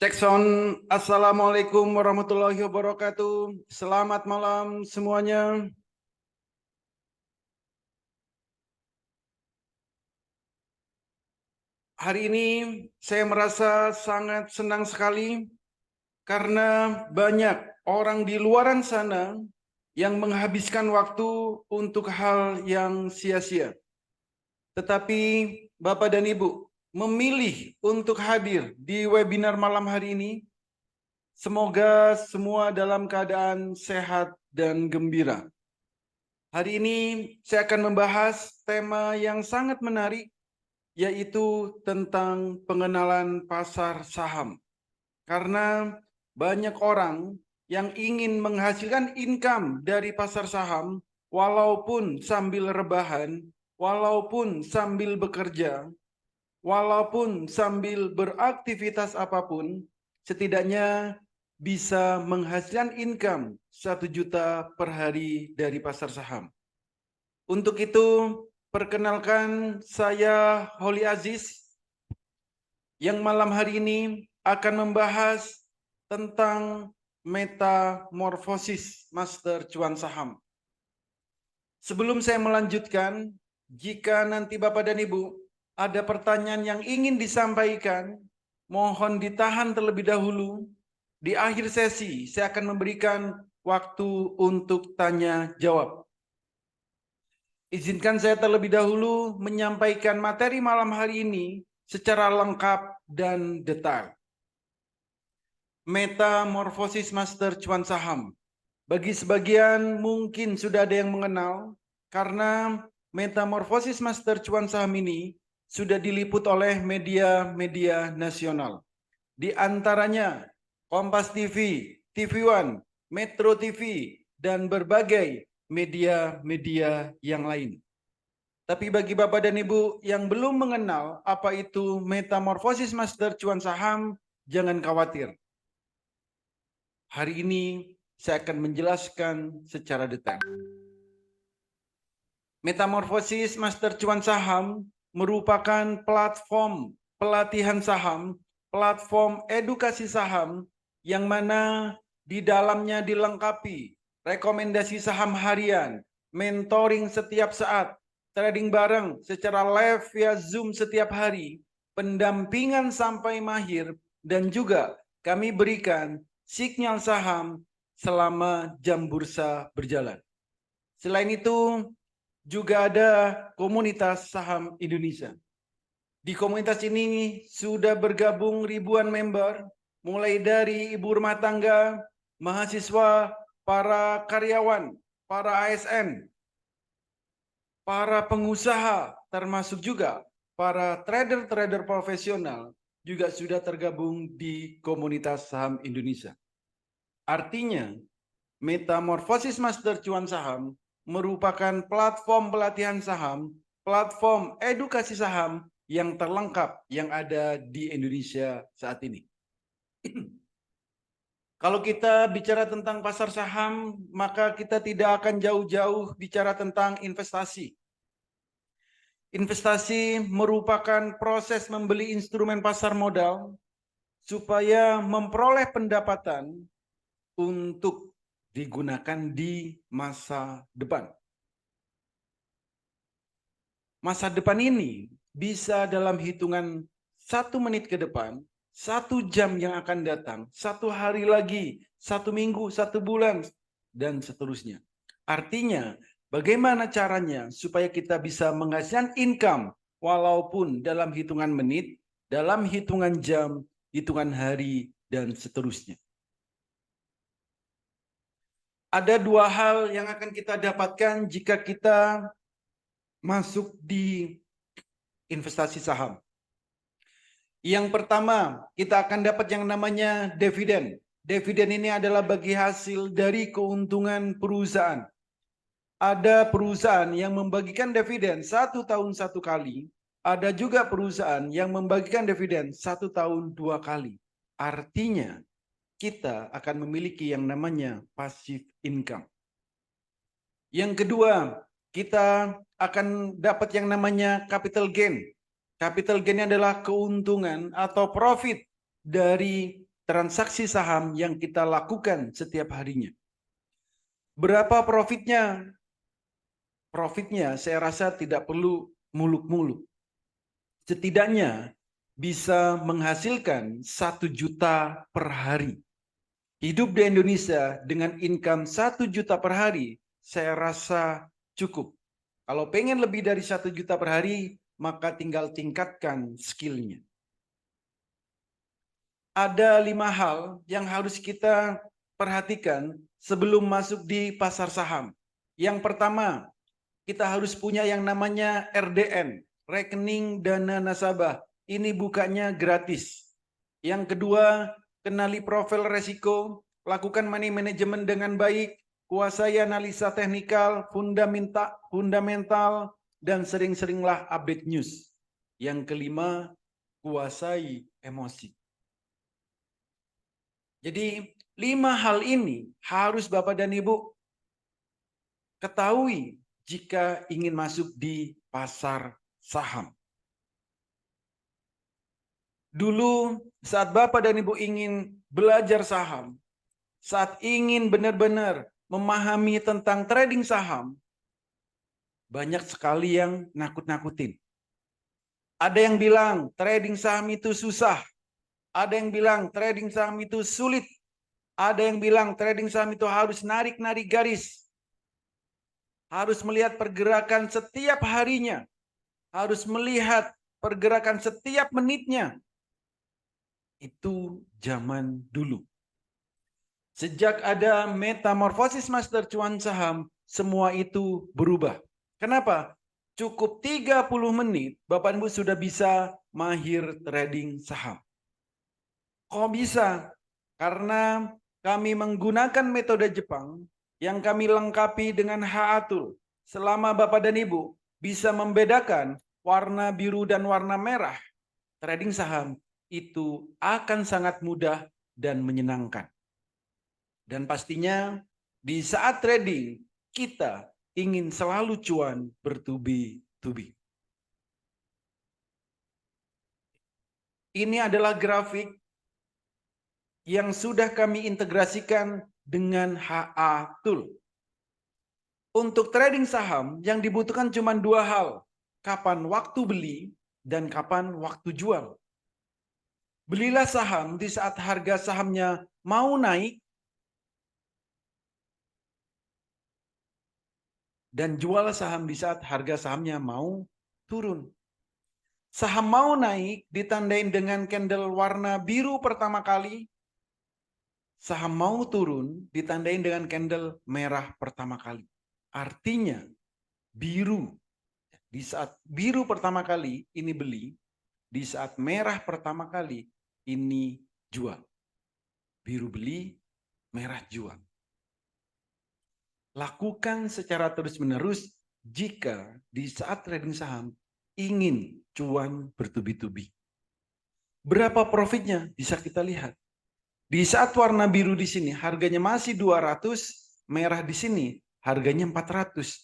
Cek sound. Assalamualaikum warahmatullahi wabarakatuh. Selamat malam semuanya. Hari ini saya merasa sangat senang sekali karena banyak orang di luaran sana yang menghabiskan waktu untuk hal yang sia-sia. Tetapi Bapak dan Ibu memilih untuk hadir di webinar malam hari ini. Semoga semua dalam keadaan sehat dan gembira. Hari ini saya akan membahas tema yang sangat menarik, yaitu tentang pengenalan pasar saham. Karena banyak orang yang ingin menghasilkan income dari pasar saham, walaupun sambil rebahan, walaupun sambil bekerja, walaupun sambil beraktivitas apapun, setidaknya bisa menghasilkan income 1 juta per hari dari pasar saham. Untuk itu, perkenalkan saya Holly Aziz yang malam hari ini akan membahas tentang metamorfosis master cuan saham. Sebelum saya melanjutkan, jika nanti Bapak dan Ibu ada pertanyaan yang ingin disampaikan, mohon ditahan terlebih dahulu. Di akhir sesi, saya akan memberikan waktu untuk tanya jawab. Izinkan saya terlebih dahulu menyampaikan materi malam hari ini secara lengkap dan detail. Metamorfosis master cuan saham. Bagi sebagian mungkin sudah ada yang mengenal, karena metamorfosis master cuan saham ini sudah diliput oleh media-media nasional. Di antaranya Kompas TV, TV One, Metro TV, dan berbagai media-media yang lain. Tapi bagi Bapak dan Ibu yang belum mengenal apa itu metamorfosis master cuan saham, jangan khawatir. Hari ini saya akan menjelaskan secara detail. Metamorfosis master cuan saham merupakan platform pelatihan saham, platform edukasi saham yang mana di dalamnya dilengkapi rekomendasi saham harian, mentoring setiap saat, trading bareng secara live via Zoom setiap hari, pendampingan sampai mahir, dan juga kami berikan sinyal saham selama jam bursa berjalan. Selain itu, juga ada komunitas saham Indonesia. Di komunitas ini sudah bergabung ribuan member, mulai dari ibu rumah tangga, mahasiswa, para karyawan, para ASN, para pengusaha, termasuk juga para trader-trader profesional juga sudah tergabung di komunitas saham Indonesia. Artinya, Metamorfosis Master Cuan Saham merupakan platform pelatihan saham, platform edukasi saham yang terlengkap yang ada di Indonesia saat ini. Kalau kita bicara tentang pasar saham, maka kita tidak akan jauh-jauh bicara tentang investasi. Investasi merupakan proses membeli instrumen pasar modal supaya memperoleh pendapatan untuk digunakan di masa depan. Masa depan ini bisa dalam hitungan 1 menit ke depan, 1 jam yang akan datang, 1 hari lagi, 1 minggu, 1 bulan, dan seterusnya. Artinya, bagaimana caranya supaya kita bisa menghasilkan income walaupun dalam hitungan menit, dalam hitungan jam, hitungan hari, dan seterusnya. Ada 2 hal yang akan kita dapatkan jika kita masuk di investasi saham. Yang pertama, kita akan dapat yang namanya dividen. Dividen ini adalah bagi hasil dari keuntungan perusahaan. Ada perusahaan yang membagikan dividen 1 tahun 1 kali. Ada juga perusahaan yang membagikan dividen 1 tahun 2 kali. Artinya, kita akan memiliki yang namanya passive income. Yang kedua, kita akan dapat yang namanya capital gain. Capital gain adalah keuntungan atau profit dari transaksi saham yang kita lakukan setiap harinya. Berapa profitnya? Profitnya saya rasa tidak perlu muluk-muluk. Setidaknya bisa menghasilkan 1 juta per hari. Hidup di Indonesia dengan income 1 juta per hari, saya rasa cukup. Kalau pengen lebih dari 1 juta per hari, maka tinggal tingkatkan skillnya. Ada 5 hal yang harus kita perhatikan sebelum masuk di pasar saham. Yang pertama, kita harus punya yang namanya RDN, rekening dana nasabah. Ini bukanya gratis. Yang kedua, kenali profil resiko, lakukan money management dengan baik, kuasai analisa teknikal, fundamental, dan sering-seringlah update news. Yang kelima, kuasai emosi. Jadi 5 hal ini harus Bapak dan Ibu ketahui jika ingin masuk di pasar saham. Dulu saat Bapak dan Ibu ingin belajar saham, saat ingin benar-benar memahami tentang trading saham, banyak sekali yang nakut-nakutin. Ada yang bilang trading saham itu susah. Ada yang bilang trading saham itu sulit. Ada yang bilang trading saham itu harus narik-narik garis. Harus melihat pergerakan setiap harinya. Harus melihat pergerakan setiap menitnya. Itu zaman dulu. Sejak ada metamorfosis master cuan saham, semua itu berubah. Kenapa? Cukup 30 menit, Bapak Ibu sudah bisa mahir trading saham. Kok bisa? Karena kami menggunakan metode Jepang yang kami lengkapi dengan Haatul. Selama Bapak dan Ibu bisa membedakan warna biru dan warna merah, trading saham itu akan sangat mudah dan menyenangkan. Dan pastinya di saat trading kita ingin selalu cuan bertubi-tubi. Ini adalah grafik yang sudah kami integrasikan dengan HA Tool. Untuk trading saham yang dibutuhkan cuma 2 hal. Kapan waktu beli dan kapan waktu jual. Belilah saham di saat harga sahamnya mau naik dan jual saham di saat harga sahamnya mau turun. Saham mau naik ditandain dengan candle warna biru pertama kali. Saham mau turun ditandain dengan candle merah pertama kali. Artinya biru. Di saat biru pertama kali ini beli, di saat merah pertama kali ini jual. Biru beli, merah jual. Lakukan secara terus-menerus jika di saat trading saham ingin cuan bertubi-tubi. Berapa profitnya bisa kita lihat. Di saat warna biru di sini harganya masih 200, merah di sini harganya 400.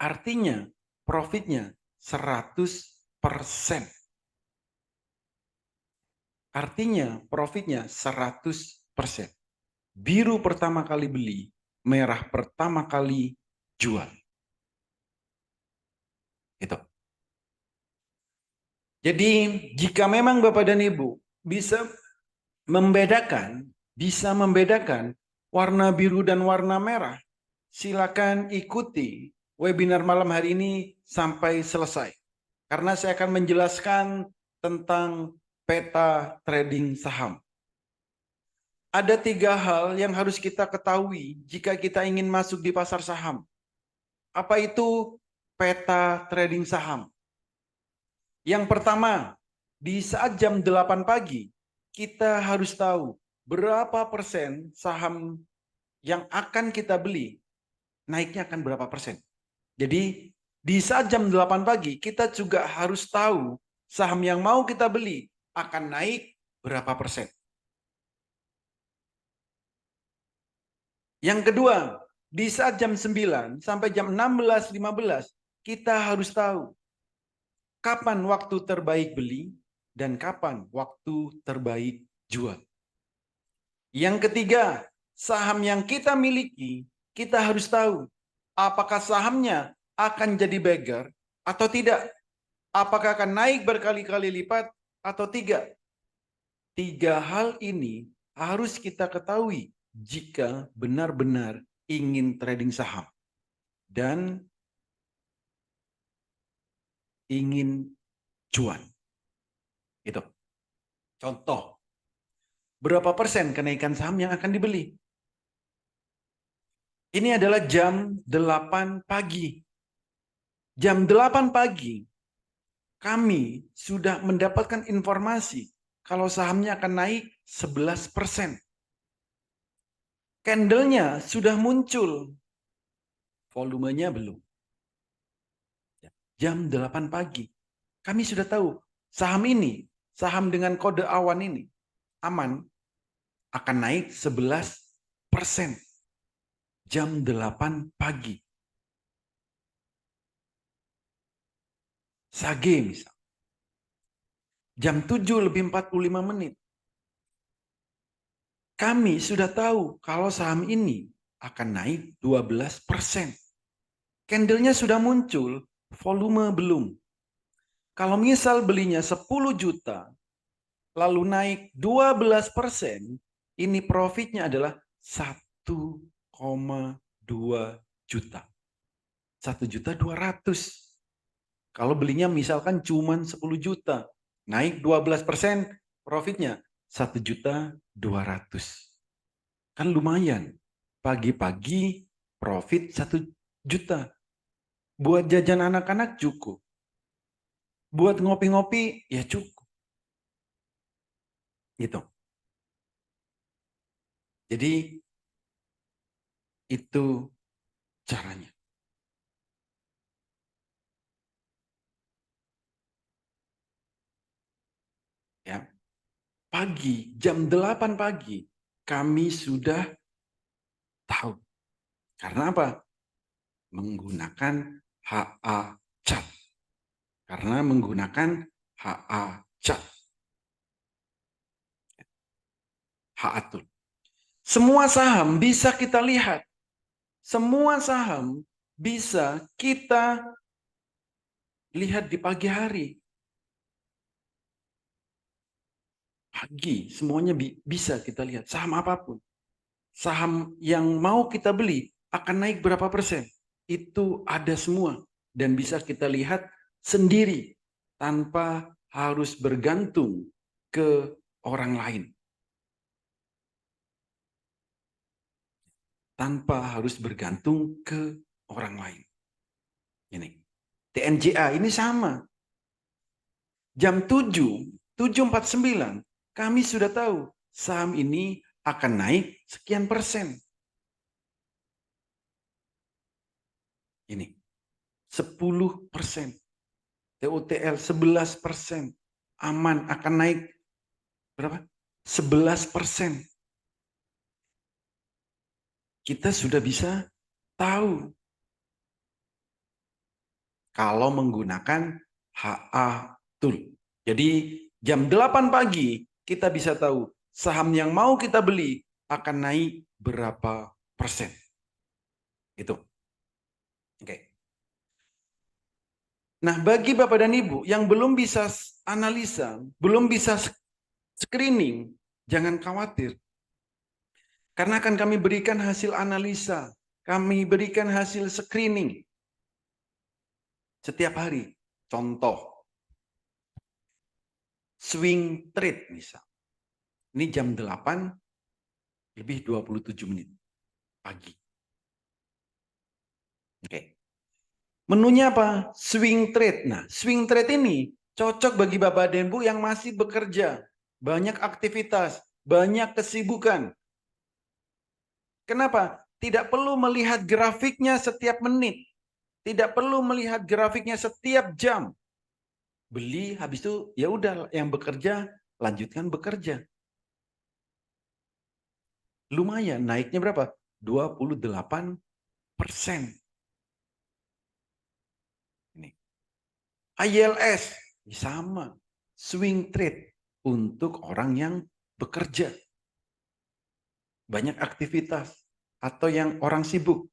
Artinya profitnya 100%. Artinya profitnya 100%. Biru pertama kali beli, merah pertama kali jual. Itu. Jadi jika memang Bapak dan Ibu bisa membedakan warna biru dan warna merah, silakan ikuti webinar malam hari ini sampai selesai. Karena saya akan menjelaskan tentang peta trading saham. Ada 3 hal yang harus kita ketahui jika kita ingin masuk di pasar saham. Apa itu peta trading saham? Yang pertama, di saat jam 8 pagi, kita harus tahu berapa persen saham yang akan kita beli, naiknya akan berapa persen. Jadi, di saat jam 8 pagi, kita juga harus tahu saham yang mau kita beli akan naik berapa persen. Yang kedua, di saat jam 9 sampai jam 16.15, kita harus tahu kapan waktu terbaik beli dan kapan waktu terbaik jual. Yang ketiga, saham yang kita miliki, kita harus tahu apakah sahamnya akan jadi beggar atau tidak. Apakah akan naik berkali-kali lipat atau tidak. Tiga hal ini harus kita ketahui jika benar-benar ingin trading saham dan ingin cuan. Itu. Contoh, berapa persen kenaikan saham yang akan dibeli? Ini adalah jam 8 pagi. Jam 8 pagi, kami sudah mendapatkan informasi kalau sahamnya akan naik 11%. Candlenya sudah muncul, volumenya belum. Jam 8 pagi, kami sudah tahu saham ini, saham dengan kode awan ini, aman, akan naik 11%. Jam 8 pagi. Sage misal. Jam 7 lebih 45 menit. Kami sudah tahu kalau saham ini akan naik 12%. Candlenya sudah muncul, volume belum. Kalau misal belinya 10 juta, lalu naik 12%, ini profitnya adalah 1,2 juta. 1.200.000. Kalau belinya misalkan cuma 10 juta, naik 12%, profitnya 1.200.000. Kan lumayan. Pagi-pagi profit 1 juta. Buat jajan anak-anak cukup. Buat ngopi-ngopi ya cukup. Gitu. Jadi itu caranya. Ya. Pagi, jam 8 pagi, kami sudah tahu. Karena apa? Menggunakan HA Chart. Karena menggunakan HA Chart. HA Tool. Semua saham bisa kita lihat. Semua saham bisa kita lihat di pagi hari. Pagi, semuanya bisa kita lihat. Saham apapun. Saham yang mau kita beli akan naik berapa persen. Itu ada semua. Dan bisa kita lihat sendiri. Tanpa harus bergantung ke orang lain. Tanpa harus bergantung ke orang lain. Ini. TNJA ini sama. Jam 7.49 kami sudah tahu saham ini akan naik sekian persen. Ini 10%. TOTL 11%. Aman akan naik berapa? 11%. Kita sudah bisa tahu kalau menggunakan HA Tool. Jadi jam 8 pagi kita bisa tahu saham yang mau kita beli akan naik berapa persen. Itu. Oke. Nah, bagi Bapak dan Ibu yang belum bisa analisa, belum bisa screening, jangan khawatir. Karena akan kami berikan hasil analisa, kami berikan hasil screening setiap hari. Contoh, swing trade misal. Ini jam 8 lebih 27 menit pagi. Oke. Menunya apa? Swing trade. Nah, swing trade ini cocok bagi Bapak dan Ibu yang masih bekerja, banyak aktivitas, banyak kesibukan. Kenapa? Tidak perlu melihat grafiknya setiap menit. Tidak perlu melihat grafiknya setiap jam. Beli, habis itu ya udah yang bekerja, lanjutkan bekerja. Lumayan, naiknya berapa? 28%. Ini. ILS, sama. Swing trade untuk orang yang bekerja. banyak aktivitas, atau yang orang sibuk.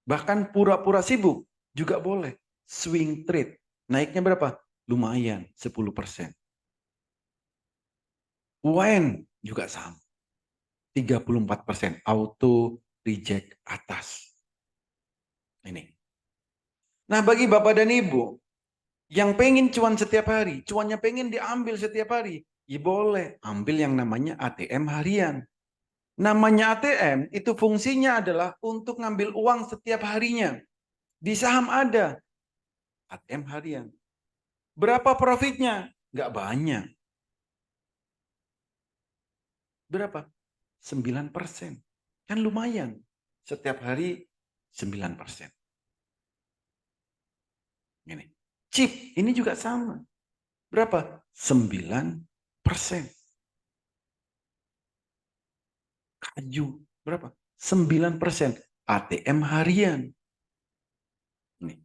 Bahkan pura-pura sibuk juga boleh. Swing trade. Naiknya berapa? Lumayan, 10%. UN juga sama. 34%. Auto reject atas. Ini. Nah, bagi Bapak dan Ibu yang pengen cuan setiap hari, cuannya pengen diambil setiap hari, ya boleh ambil yang namanya ATM harian. Namanya ATM itu fungsinya adalah untuk ngambil uang setiap harinya. Di saham ada ATM harian. Berapa profitnya? Nggak banyak. Berapa? 9%. Kan lumayan. Setiap hari 9%. Ini. Chip ini juga sama. Berapa? 9%. Kaju berapa? 9%. ATM harian. Ini.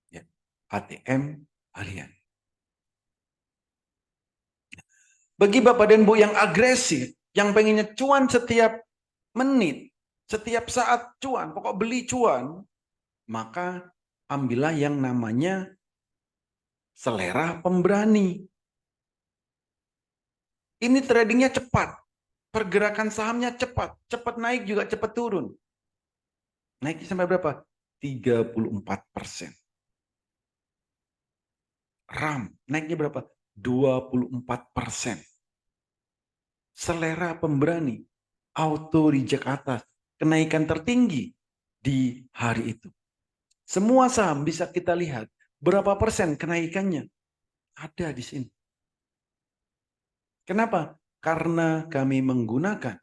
Ya. ATM harian. Bagi Bapak dan Bu yang agresif, yang pengennya cuan setiap menit, setiap saat cuan, pokok beli cuan, maka ambillah yang namanya selera pemberani. Ini tradingnya cepat, pergerakan sahamnya cepat, cepat naik juga cepat turun. Naiknya sampai berapa? 34%. RAM naiknya berapa? 24%. Selera pemberani, auto reject atas, kenaikan tertinggi di hari itu. Semua saham bisa kita lihat berapa persen kenaikannya ada di sini. Kenapa? Karena kami menggunakan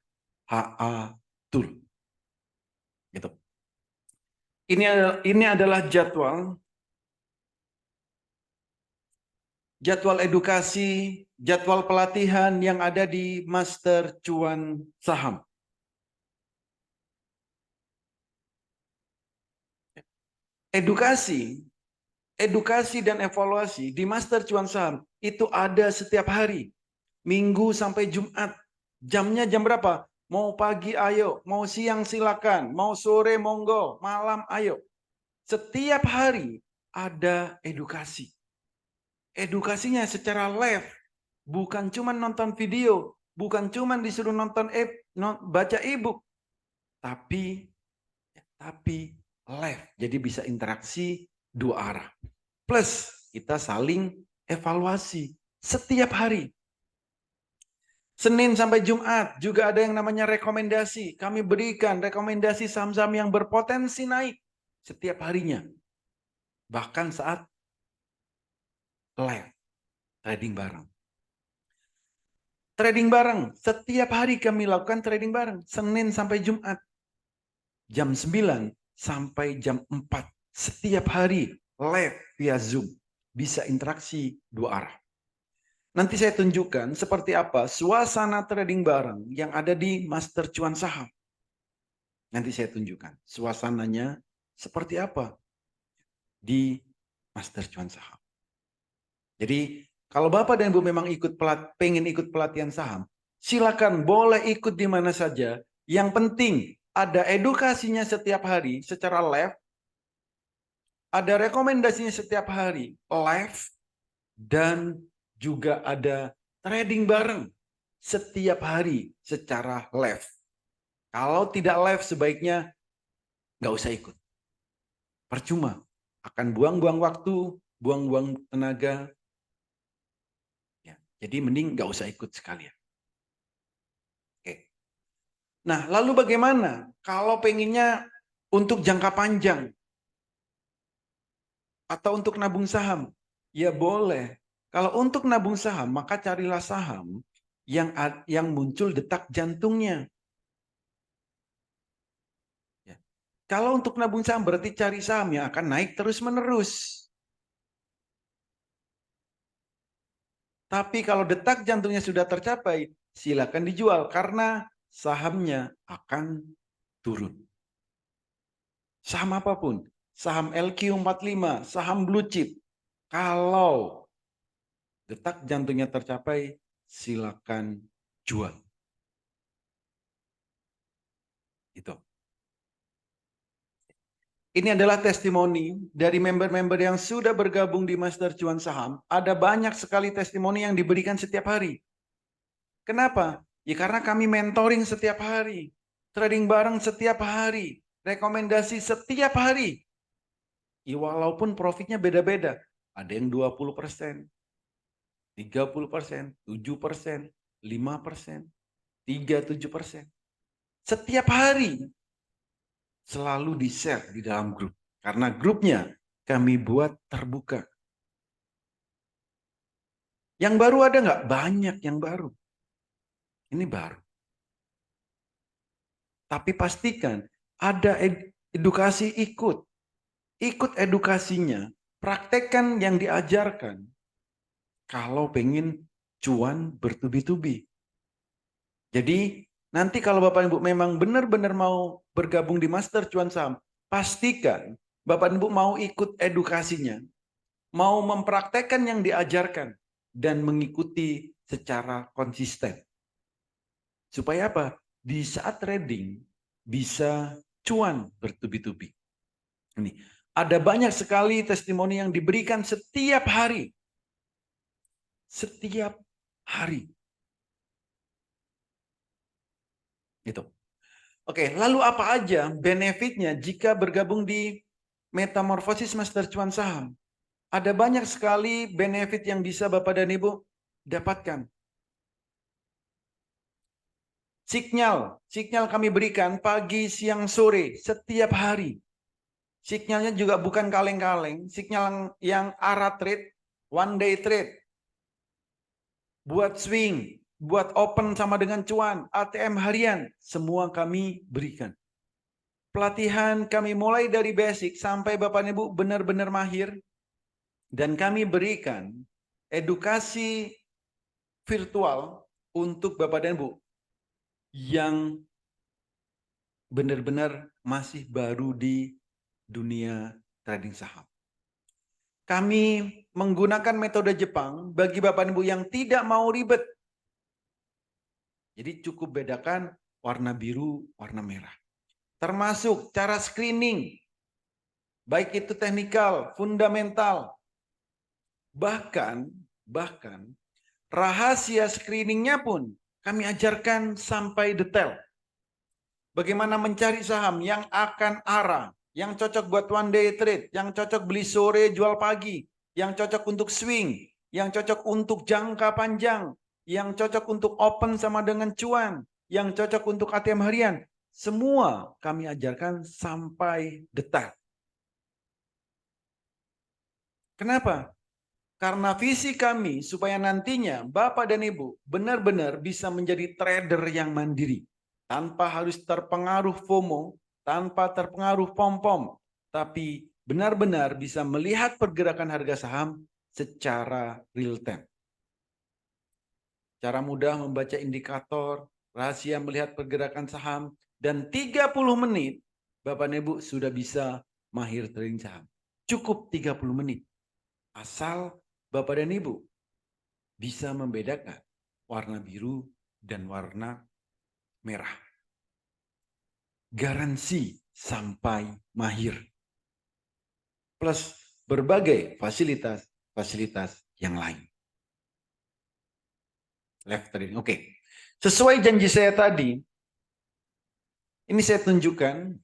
HA Tool. Gitu. Ini adalah jadwal edukasi, jadwal pelatihan yang ada di Master Cuan Saham. Edukasi dan evaluasi di Master Cuan Saham itu ada setiap hari, Minggu sampai Jumat. Jamnya jam berapa? Mau pagi ayo, mau siang silakan, mau sore monggo, malam ayo. Setiap hari ada edukasi. Edukasinya secara live, bukan cuma nonton video, bukan cuma disuruh nonton baca e-book, tapi live. Jadi bisa interaksi dua arah. Plus kita saling evaluasi setiap hari. Senin sampai Jumat juga ada yang namanya rekomendasi. Kami berikan rekomendasi saham-saham yang berpotensi naik setiap harinya. Bahkan saat live trading bareng. Trading bareng, setiap hari kami lakukan trading bareng. Senin sampai Jumat. Jam 9 sampai jam 4. Setiap hari live via Zoom. Bisa interaksi dua arah. Nanti saya tunjukkan seperti apa suasana trading bareng yang ada di Master Cuan Saham. Nanti saya tunjukkan suasananya seperti apa di Master Cuan Saham. Jadi kalau Bapak dan Ibu memang pengen ikut pelatihan saham, silakan boleh ikut di mana saja. Yang penting ada edukasinya setiap hari secara live, ada rekomendasinya setiap hari live, dan juga ada trading bareng setiap hari secara live. Kalau tidak live sebaiknya nggak usah ikut. Percuma, akan buang-buang waktu, buang-buang tenaga. Ya, jadi mending nggak usah ikut sekalian. Oke. Nah, lalu bagaimana kalau pengennya untuk jangka panjang atau untuk nabung saham? Ya boleh. Kalau untuk nabung saham, maka carilah saham yang muncul detak jantungnya. Ya. Kalau untuk nabung saham berarti cari saham yang akan naik terus-menerus. Tapi kalau detak jantungnya sudah tercapai, silakan dijual karena sahamnya akan turun. Saham apapun, saham LQ45, saham blue chip, kalau detak jantungnya tercapai, silakan jual. Itu. Ini adalah testimoni dari member-member yang sudah bergabung di Master Cuan Saham. Ada banyak sekali testimoni yang diberikan setiap hari. Kenapa? Ya karena kami mentoring setiap hari. Trading bareng setiap hari. Rekomendasi setiap hari. Ya walaupun profitnya beda-beda. Ada yang 20%, 30%, 7%, 5%, 37%. Setiap hari selalu di-share di dalam grup. Karena grupnya kami buat terbuka. Yang baru ada nggak? Banyak yang baru. Ini baru. Tapi pastikan ada edukasi ikut. Ikut edukasinya. Praktekkan yang diajarkan. Kalau pengen cuan bertubi-tubi. Jadi nanti kalau Bapak Ibu memang benar-benar mau bergabung di Master Cuan Saham, pastikan Bapak Ibu mau ikut edukasinya, mau mempraktekkan yang diajarkan, dan mengikuti secara konsisten. Supaya apa? Di saat trading bisa cuan bertubi-tubi. Ini ada banyak sekali testimoni yang diberikan setiap hari. Setiap hari. Itu. Oke, lalu apa aja benefitnya jika bergabung di Metamorfosis Master Cuan Saham? Ada banyak sekali benefit yang bisa Bapak dan Ibu dapatkan. Sinyal kami berikan pagi, siang, sore, setiap hari. Sinyalnya juga bukan kaleng-kaleng, sinyal yang arah trade, one day trade. Buat swing, buat open sama dengan cuan, ATM harian, semua kami berikan. Pelatihan kami mulai dari basic sampai Bapak Ibu benar-benar mahir. Dan kami berikan edukasi virtual untuk Bapak dan Ibu yang benar-benar masih baru di dunia trading saham. Kami menggunakan metode Jepang bagi Bapak Ibu yang tidak mau ribet. Jadi cukup bedakan warna biru, warna merah. Termasuk cara screening. Baik itu teknikal, fundamental. Bahkan rahasia screeningnya pun kami ajarkan sampai detail. Bagaimana mencari saham yang akan arah, yang cocok buat one day trade, yang cocok beli sore jual pagi, yang cocok untuk swing, yang cocok untuk jangka panjang, yang cocok untuk open sama dengan cuan, yang cocok untuk ATM harian. Semua kami ajarkan sampai detail. Kenapa? Karena visi kami supaya nantinya Bapak dan Ibu benar-benar bisa menjadi trader yang mandiri. Tanpa harus terpengaruh FOMO, tanpa terpengaruh pom-pom. Tapi benar-benar bisa melihat pergerakan harga saham secara real time. Cara mudah membaca indikator, rahasia melihat pergerakan saham, dan 30 menit Bapak dan Ibu sudah bisa mahir trading saham. Cukup 30 menit. Asal Bapak dan Ibu bisa membedakan warna biru dan warna merah. Garansi sampai mahir. Plus berbagai fasilitas yang lain. Left trading. Oke. Sesuai janji saya tadi, ini saya tunjukkan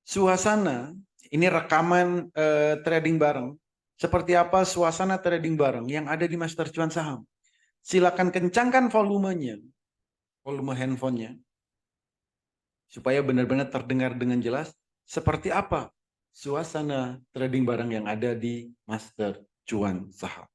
suasana, ini rekaman trading bareng. Seperti apa suasana trading bareng yang ada di Master Cuan Saham. Silakan kencangkan volumenya, volume handphonenya, supaya benar-benar terdengar dengan jelas seperti apa suasana trading bareng yang ada di Master Cuan Saham.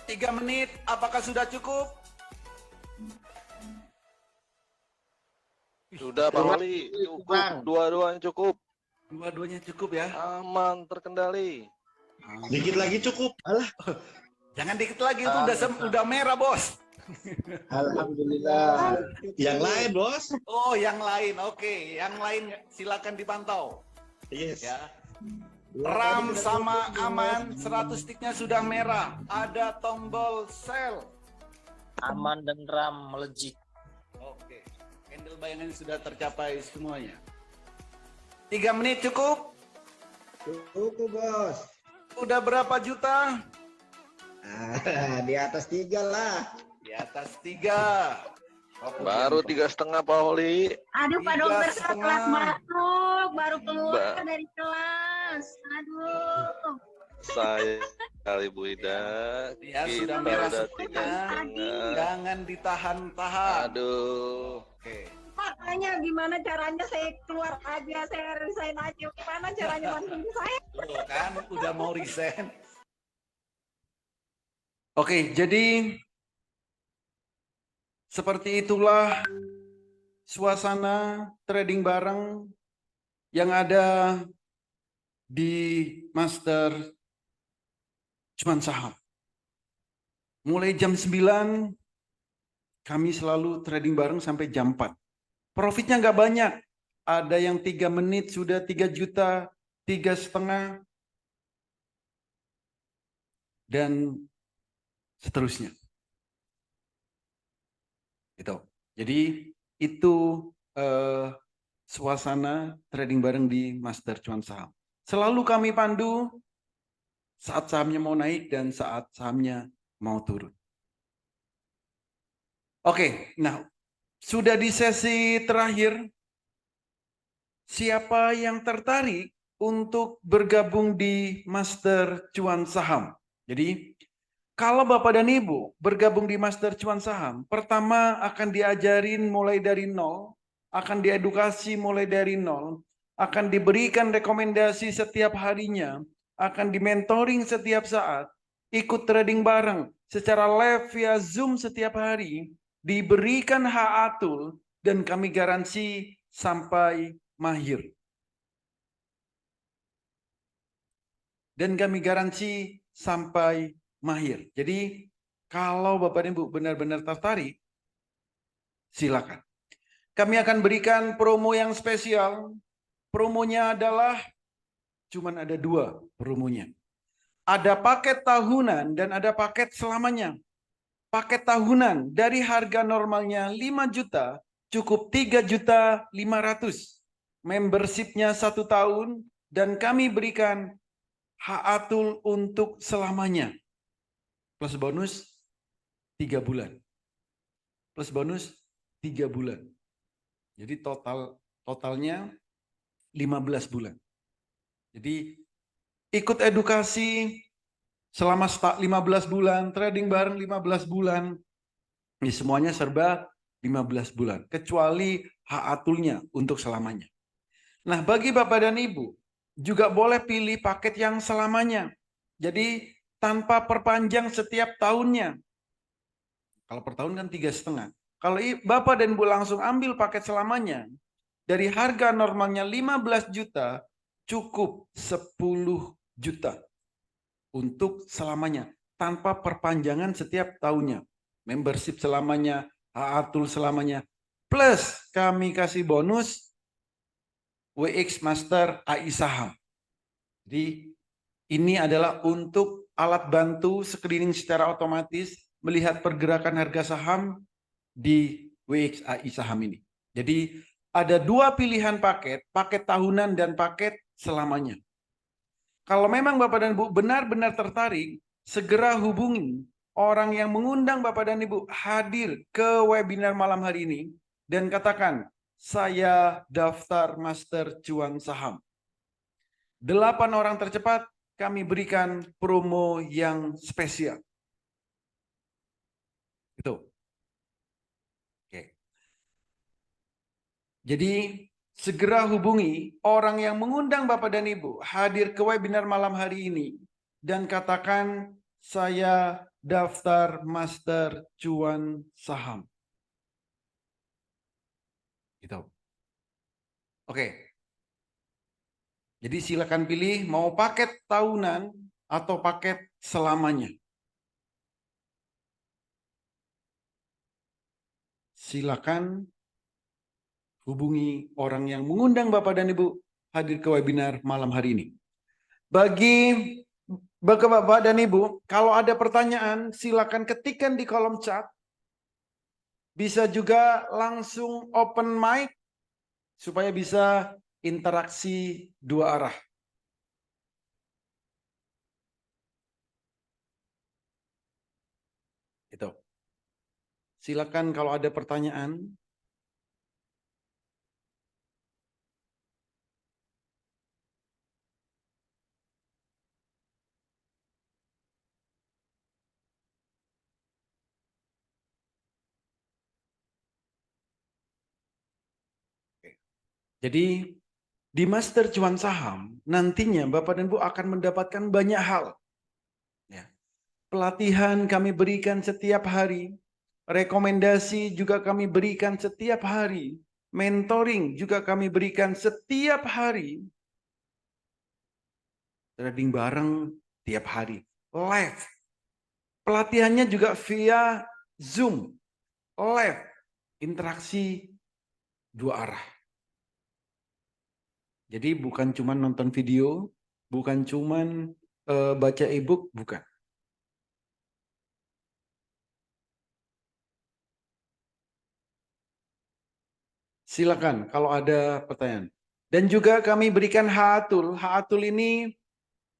3 menit, apakah sudah cukup? Sudah Pak Wali, cukup. Dua-duanya cukup. Dua-duanya cukup ya. Aman, terkendali. Dikit lagi cukup. Alah. Jangan dikit lagi, itu udah merah, Bos. Alhamdulillah. Yang lain, Bos. Oh, yang lain. Oke, yang lain silakan dipantau. Yes. Ya. RAM sama aman, 100 sticknya sudah merah. Ada tombol sel. Aman dan RAM melejit. Oke, candle bayangan sudah tercapai semuanya. 3 menit cukup? Cukup, Bos. Udah berapa juta? Di atas 3 lah. Di atas 3. Baru 3,5 Pak Wali. Aduh, Pak Dokter, saya 3,5. kelas masuk, baru keluar dari kelas. Aduh. Saya kali Bu Ida. Ya, Kita sudah merah udah semuanya. Jangan ditahan-tahan. Aduh. Oke. Makanya gimana caranya saya keluar aja, saya resign aja. Gimana caranya bantuin saya? Tuh kan, udah mau resign. Oke, jadi seperti itulah suasana trading bareng yang ada di Master Cuan Saham. Mulai jam 9, kami selalu trading bareng sampai jam 4. Profitnya nggak banyak. Ada yang 3 menit sudah 3 juta, 3,5, dan seterusnya. Gitu. Jadi itu suasana trading bareng di Master Cuan Saham. Selalu kami pandu saat sahamnya mau naik dan saat sahamnya mau turun. Oke, nah sudah di sesi terakhir. Siapa yang tertarik untuk bergabung di Master Cuan Saham? Jadi kalau Bapak dan Ibu bergabung di Master Cuan Saham, pertama akan diajarin mulai dari nol, akan diedukasi mulai dari nol, akan diberikan rekomendasi setiap harinya, akan dimentoring setiap saat, ikut trading bareng secara live via Zoom setiap hari, diberikan HA-tool, dan kami garansi sampai mahir. Dan kami garansi sampai mahir. Jadi kalau Bapak dan Ibu benar-benar tertarik, silakan. Kami akan berikan promo yang spesial. Promonya adalah cuman ada 2 promonya. Ada paket tahunan dan ada paket selamanya. Paket tahunan dari harga normalnya 5 juta cukup 3.500.000. Membershipnya 1 tahun dan kami berikan HA-tool untuk selamanya. Plus bonus 3 bulan. Plus bonus 3 bulan. Jadi totalnya 15 bulan. Jadi ikut edukasi selama 15 bulan, trading bareng 15 bulan. Ini semuanya serba 15 bulan. Kecuali HA-tool-nya untuk selamanya. Nah, bagi Bapak dan Ibu, juga boleh pilih paket yang selamanya. Jadi tanpa perpanjang setiap tahunnya. Kalau per tahun kan 3,5. Kalau Bapak dan Ibu langsung ambil paket selamanya, dari harga normalnya 15 juta, cukup 10 juta. Untuk selamanya. Tanpa perpanjangan setiap tahunnya. Membership selamanya, HA-tool selamanya. Plus kami kasih bonus WX Master AI Saham. Jadi ini adalah untuk alat bantu screening secara otomatis melihat pergerakan harga saham di WX AI Saham ini. Jadi ada 2 pilihan paket, paket tahunan dan paket selamanya. Kalau memang Bapak dan Ibu benar-benar tertarik, segera hubungi orang yang mengundang Bapak dan Ibu hadir ke webinar malam hari ini dan katakan, saya daftar Master Cuan Saham. 8 orang tercepat kami berikan promo yang spesial. Itu. Oke. Jadi segera hubungi orang yang mengundang Bapak dan Ibu hadir ke webinar malam hari ini dan katakan saya daftar master cuan saham. Gitu. Oke. Jadi silakan pilih mau paket tahunan atau paket selamanya. Silakan hubungi orang yang mengundang Bapak dan Ibu hadir ke webinar malam hari ini. Bagi Bapak dan Ibu, kalau ada pertanyaan silakan ketikkan di kolom chat. Bisa juga langsung open mic supaya bisa interaksi dua arah. Itu. Silakan kalau ada pertanyaan. Jadi di Master Cuan Saham nantinya Bapak dan Ibu akan mendapatkan banyak hal. Ya. Pelatihan kami berikan setiap hari, rekomendasi juga kami berikan setiap hari, mentoring juga kami berikan setiap hari, trading bareng tiap hari, live. Pelatihannya juga via Zoom, live, interaksi dua arah. Jadi bukan cuma nonton video, bukan cuma baca e-book, bukan. Silakan kalau ada pertanyaan. Dan juga kami berikan Haatul. Haatul ini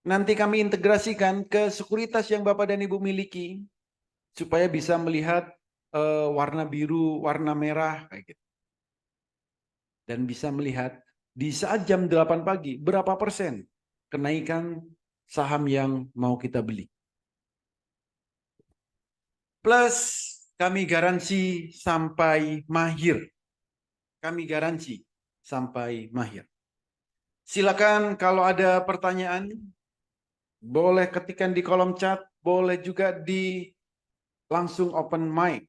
nanti kami integrasikan ke sekuritas yang Bapak dan Ibu miliki supaya bisa melihat warna biru, warna merah kayak gitu. Dan bisa melihat di saat jam 8 pagi berapa persen kenaikan saham yang mau kita beli. Plus kami garansi sampai mahir. Kami garansi sampai mahir. Silakan kalau ada pertanyaan, boleh ketikkan di kolom chat, boleh juga di langsung open mic.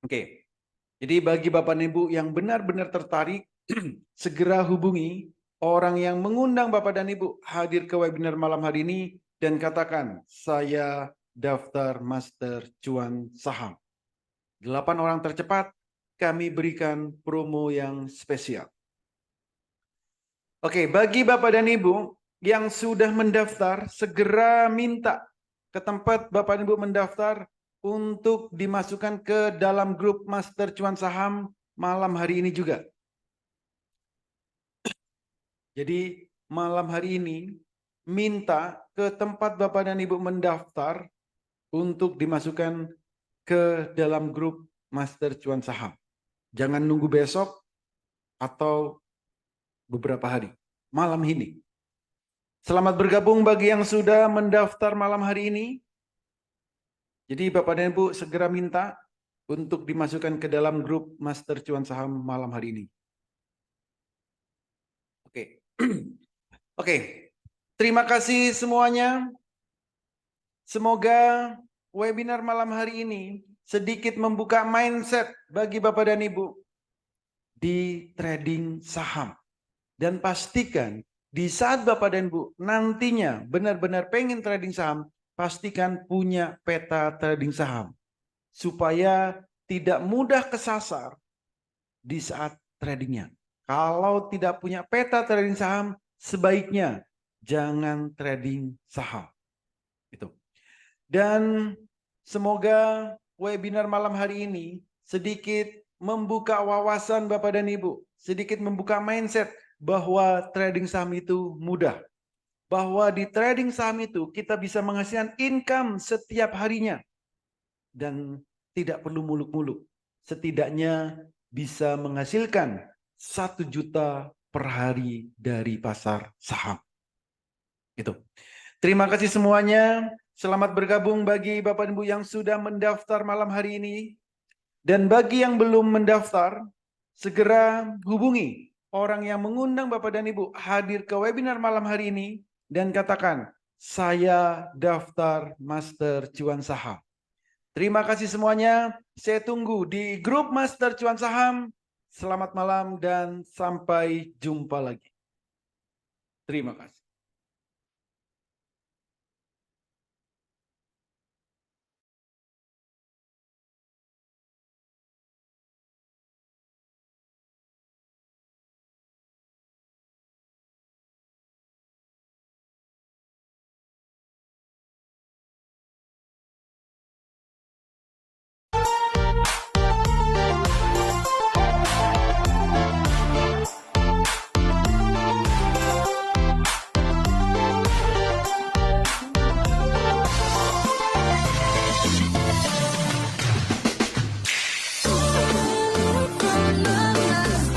Oke. Jadi bagi Bapak dan Ibu yang benar-benar tertarik, segera hubungi orang yang mengundang Bapak dan Ibu hadir ke webinar malam hari ini dan katakan, saya daftar Master Cuan Saham. 8 orang tercepat kami berikan promo yang spesial. Oke, bagi Bapak dan Ibu yang sudah mendaftar, segera minta ke tempat Bapak dan Ibu mendaftar untuk dimasukkan ke dalam grup Master Cuan Saham malam hari ini juga. Jadi malam hari ini minta ke tempat Bapak dan Ibu mendaftar untuk dimasukkan ke dalam grup Master Cuan Saham. Jangan nunggu besok atau beberapa hari. Malam ini. Selamat bergabung bagi yang sudah mendaftar malam hari ini. Jadi Bapak dan Ibu segera minta untuk dimasukkan ke dalam grup Master Cuan Saham malam hari ini. Oke. Oke. Terima kasih semuanya. Semoga webinar malam hari ini sedikit membuka mindset bagi Bapak dan Ibu di trading saham. Dan pastikan di saat Bapak dan Ibu nantinya benar-benar pengen trading saham, pastikan punya peta trading saham. Supaya tidak mudah kesasar di saat tradingnya. Kalau tidak punya peta trading saham, sebaiknya jangan trading saham. Itu. Dan semoga webinar malam hari ini sedikit membuka wawasan Bapak dan Ibu. Sedikit membuka mindset bahwa trading saham itu mudah. Bahwa di trading saham itu kita bisa menghasilkan income setiap harinya. Dan tidak perlu muluk-muluk. Setidaknya bisa menghasilkan 1 juta per hari dari pasar saham. Itu. Terima kasih semuanya. Selamat bergabung bagi Bapak dan Ibu yang sudah mendaftar malam hari ini. Dan bagi yang belum mendaftar, segera hubungi orang yang mengundang Bapak dan Ibu hadir ke webinar malam hari ini dan katakan, saya daftar Master Cuan Saham. Terima kasih semuanya. Saya tunggu di grup Master Cuan Saham. Selamat malam dan sampai jumpa lagi. Terima kasih.